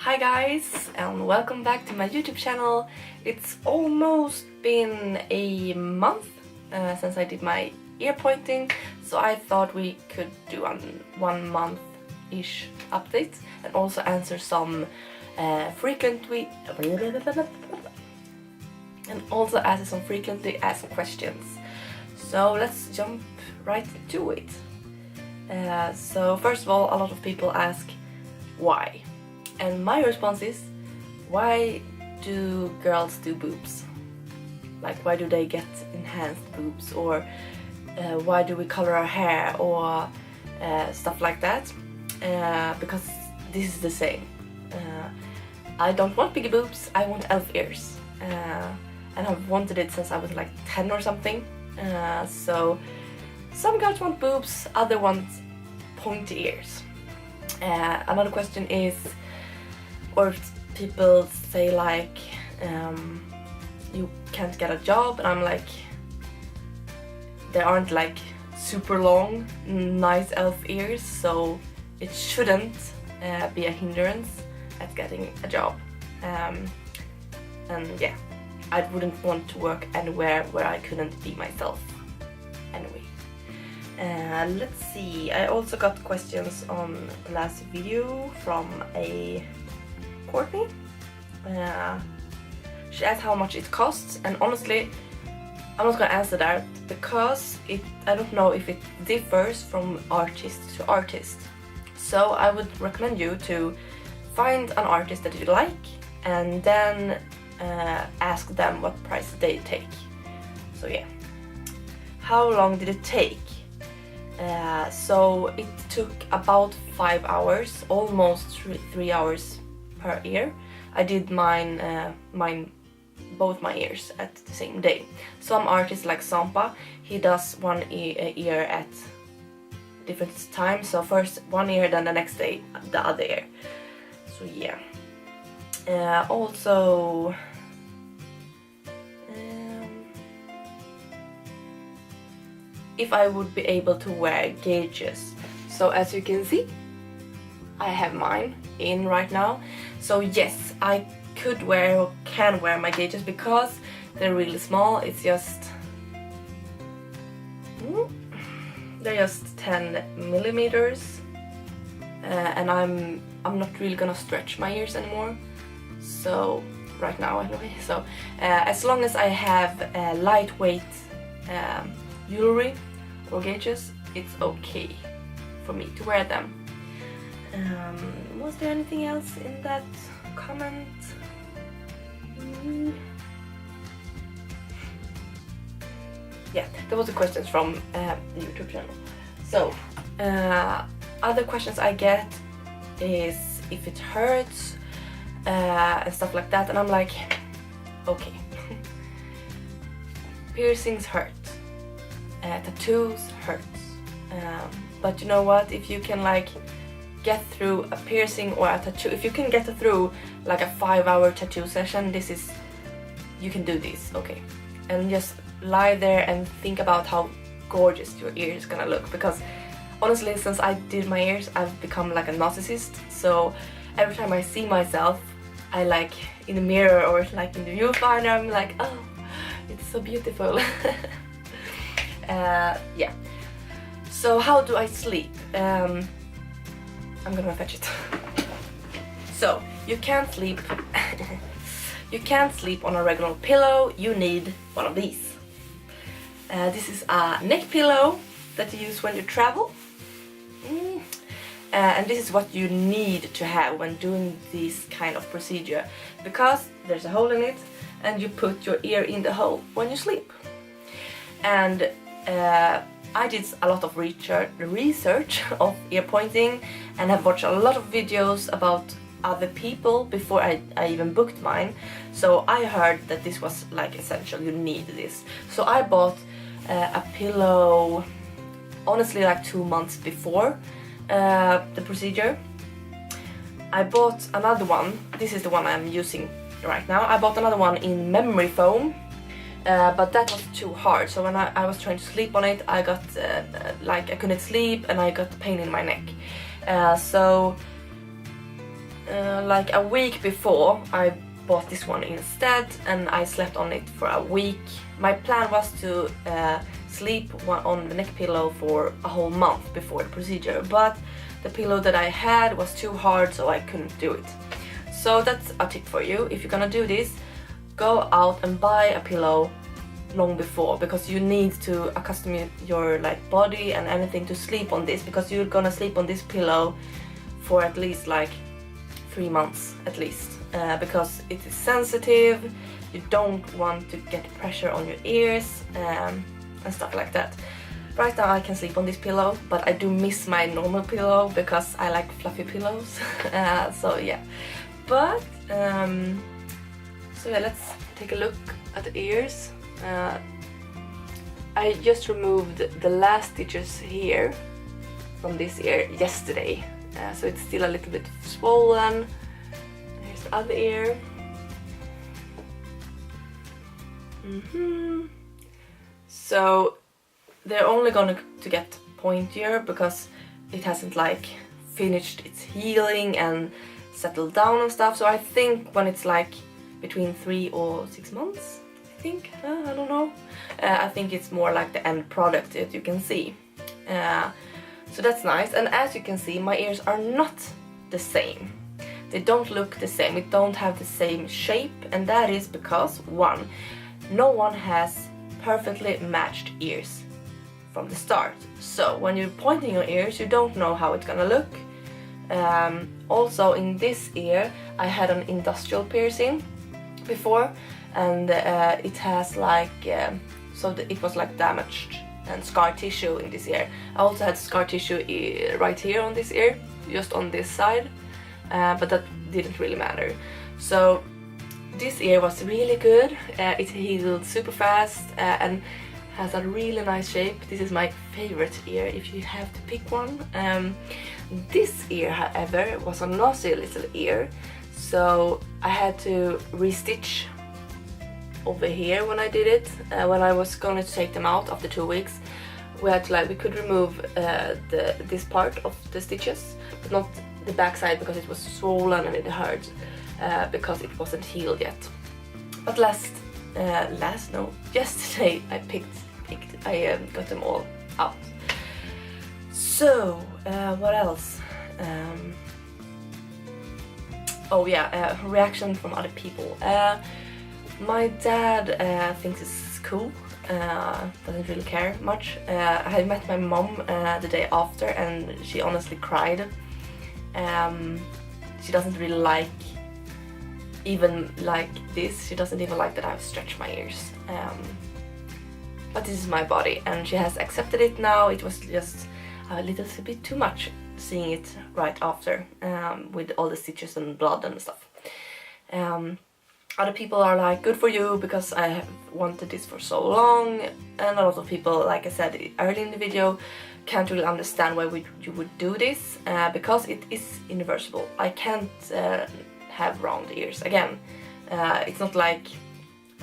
Hi guys, and welcome back to my YouTube channel. It's almost been a month since I did my ear pointing, so I thought we could do a 1 month-ish update and also answer some frequently asked questions. So let's jump right to it. So first of all, a lot of people ask why. And my response is, why do girls do boobs? Like, why do they get enhanced boobs? Or why do we color our hair? Or stuff like that. Because this is the same. I don't want big boobs, I want elf ears. And I've wanted it since I was like 10 or something. So some girls want boobs, other want pointy ears. Another question is, or people say like, you can't get a job, and I'm like, there aren't like super long, nice elf ears, so it shouldn't be a hindrance at getting a job. And yeah, I wouldn't want to work anywhere where I couldn't be myself anyway. Let's see, I also got questions on the last video from a Courtney. She asked how much it costs, and honestly I'm not gonna answer that because I don't know if it differs from artist to artist. So I would recommend you to find an artist that you like and then ask them what price they take. So yeah. How long did it take? So it took about 5 hours, almost 3 hours per ear. I did both my ears at the same day. Some artists like Sampa, he does one ear at different times. So first one ear, then the next day the other ear. So yeah. Also, if I would be able to wear gauges. So as you can see, I have mine in right now. So yes, I could wear or can wear my gauges because they're really small. It's just they're just 10 millimeters, and I'm not really gonna stretch my ears anymore. So right now anyway. So as long as I have lightweight jewelry or gauges, it's okay for me to wear them. Was there anything else in that comment? Yeah, that was the questions from the YouTube channel. So other questions I get is if it hurts and stuff like that, and I'm like, okay. Piercings hurt, tattoos hurt, but you know what, if you can like get through a piercing or a tattoo, if you can get through like a 5-hour tattoo session, you can do this, okay? And just lie there and think about how gorgeous your ear is gonna look, because honestly, since I did my ears, I've become like a narcissist. So every time I see myself, I like in the mirror or like in the viewfinder, I'm like, oh, it's so beautiful. Yeah. So how do I sleep? I'm gonna fetch it. So you can't sleep. You can't sleep on a regular pillow. You need one of these. This is a neck pillow that you use when you travel. And this is what you need to have when doing this kind of procedure, because there's a hole in it and you put your ear in the hole when you sleep. And I did a lot of research of ear pointing and have watched a lot of videos about other people before I even booked mine. So I heard that this was like essential, you need this. So I bought a pillow honestly like 2 months before the procedure. I bought another one, this is the one I'm using right now. I bought another one in memory foam, but that was too hard. So when I was trying to sleep on it, I got like I couldn't sleep and I got pain in my neck. So like a week before I bought this one instead, and I slept on it for a week. My plan was to sleep on the neck pillow for a whole month before the procedure, but the pillow that I had was too hard, so I couldn't do it. So that's a tip for you. If you're gonna do this, go out and buy a pillow long before, because you need to accustom your like body and anything to sleep on this, because you're gonna sleep on this pillow for at least like 3 months at least, because it is sensitive. You don't want to get pressure on your ears and stuff like that. Right now I can sleep on this pillow, but I do miss my normal pillow because I like fluffy pillows. So yeah, but so yeah, let's take a look at the ears. I just removed the last stitches here from this ear yesterday, so it's still a little bit swollen. Here's the other ear. So they're only going to get pointier because it hasn't like finished its healing and settled down and stuff. So I think when it's like between 3 or 6 months, I think, I don't know, I think it's more like the end product that you can see. So that's nice. And as you can see, my ears are not the same. They don't look the same, it don't have the same shape, and that is because, one, no one has perfectly matched ears from the start. So when you're pointing your ears, you don't know how it's gonna look. Also in this ear, I had an industrial piercing before, and it has like, it was like damaged and scar tissue in this ear. I also had scar tissue right here on this ear, just on this side, but that didn't really matter. So this ear was really good. It healed super fast and has a really nice shape. This is my favorite ear if you have to pick one. This ear, however, was a nosy little ear, so I had to restitch over here when I did it. When I was going to take them out after 2 weeks, we could remove this part of the stitches, but not the back side because it was swollen and it hurt because it wasn't healed yet. But yesterday I got them all out. So what else? Oh yeah, reaction from other people. My dad thinks it's cool, doesn't really care much. I met my mom the day after, and she honestly cried. She doesn't really even like this. She doesn't even like that I've stretched my ears. But this is my body, and she has accepted it now. It was just a little bit too much seeing it right after, with all the stitches and blood and stuff. Other people are like, good for you, because I have wanted this for so long, and a lot of people, like I said early in the video, can't really understand why you would do this, because it is irreversible. I can't have round ears again. It's not like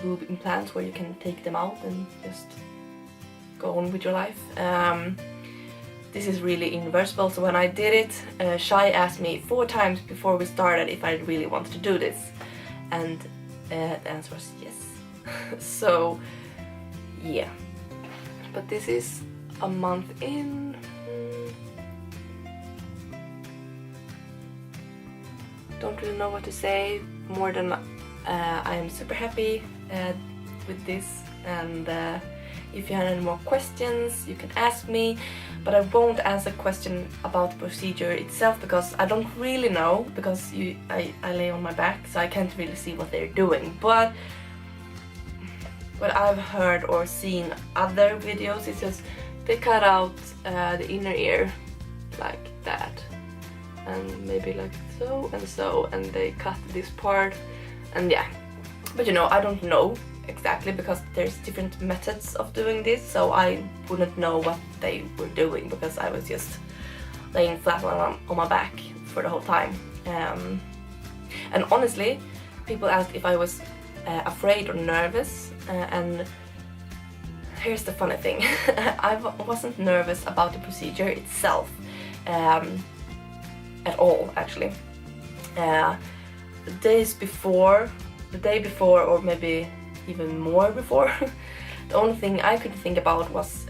boob implants where you can take them out and just go on with your life. This is really irreversible, so when I did it, Shai asked me 4 times before we started if I really wanted to do this, and the answer was yes. So yeah, but this is a month in. Don't really know what to say more than I am super happy with this, and if you have any more questions you can ask me, but I won't answer question about the procedure itself because I don't really know, because I lay on my back, so I can't really see what they're doing. But what I've heard or seen other videos is just they cut out the inner ear like that, and maybe like so, and they cut this part, and yeah. But you know, I don't know exactly because there's different methods of doing this, so I wouldn't know what they were doing because I was just laying flat on my back for the whole time. And honestly, people asked if I was afraid or nervous, and here's the funny thing. I wasn't nervous about the procedure itself at all, actually. The day before, or maybe even more before, the only thing I could think about was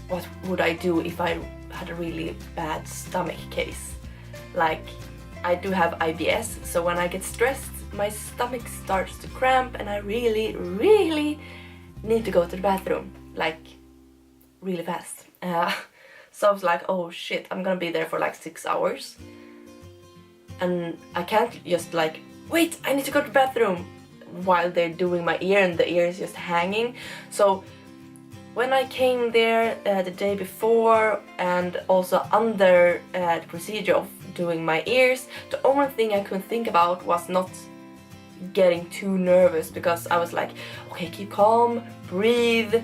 what would I do if I had a really bad stomach case. Like, I do have IBS, so when I get stressed, my stomach starts to cramp and I really need to go to the bathroom, like really fast. So I was like, oh shit, I'm gonna be there for like 6 hours. And I can't just like, wait, I need to go to the bathroom while they're doing my ear and the ear is just hanging. So when I came there the day before and also under the procedure of doing my ears, the only thing I could think about was not getting too nervous, because I was like, okay, keep calm, breathe.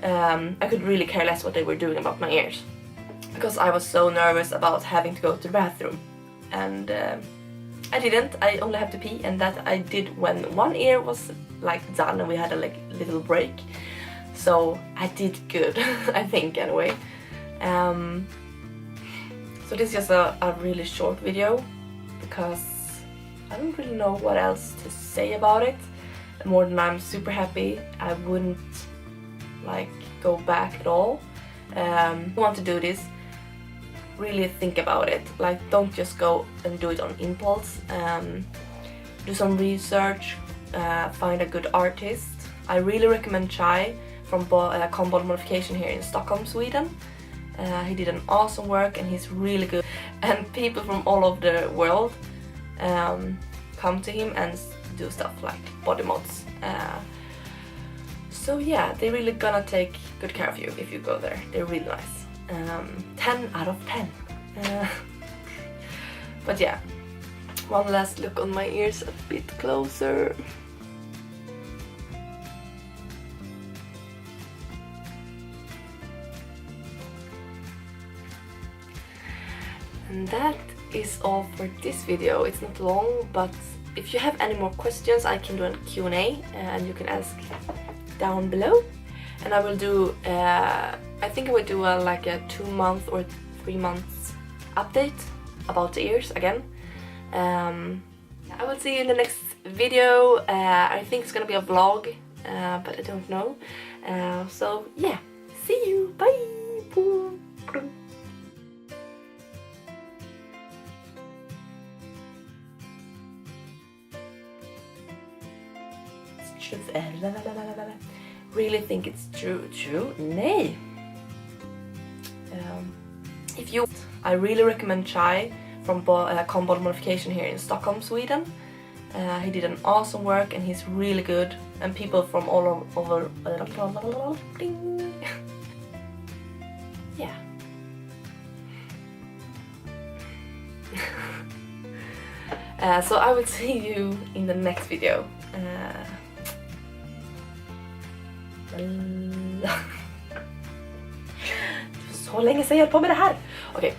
I could really care less what they were doing about my ears, because I was so nervous about having to go to the bathroom. And I didn't. I only have to pee, and that I did when one ear was like done and we had a like little break. So I did good, I think, anyway. So this is just a really short video, because I don't really know what else to say about it. More than I'm super happy. I wouldn't like go back at all. If you want to do this, really think about it. Like, don't just go and do it on impulse. Do some research, find a good artist. I really recommend Chai from Calmbodymodification here in Stockholm, Sweden. He did an awesome work and he's really good. And people from all over the world come to him and do stuff like body mods. So yeah, they're really gonna take good care of you if you go there. They're really nice. 10 out of 10. But yeah, one last look on my ears a bit closer. And that is all for this video. It's not long, but if you have any more questions, I can do a Q&A and you can ask down below. And I will do, I think I will do like a 2-month or 3 months update about the ears again. I will see you in the next video. I think it's gonna be a vlog, but I don't know. So yeah, see you, bye! Really think it's true? Nay. If you, I really recommend Chai from Calmbodymodification here in Stockholm, Sweden. He did an awesome work and he's really good. And people from all over. Yeah. So I will see you in the next video. Så länge sedan jag höll på med det här. Okej.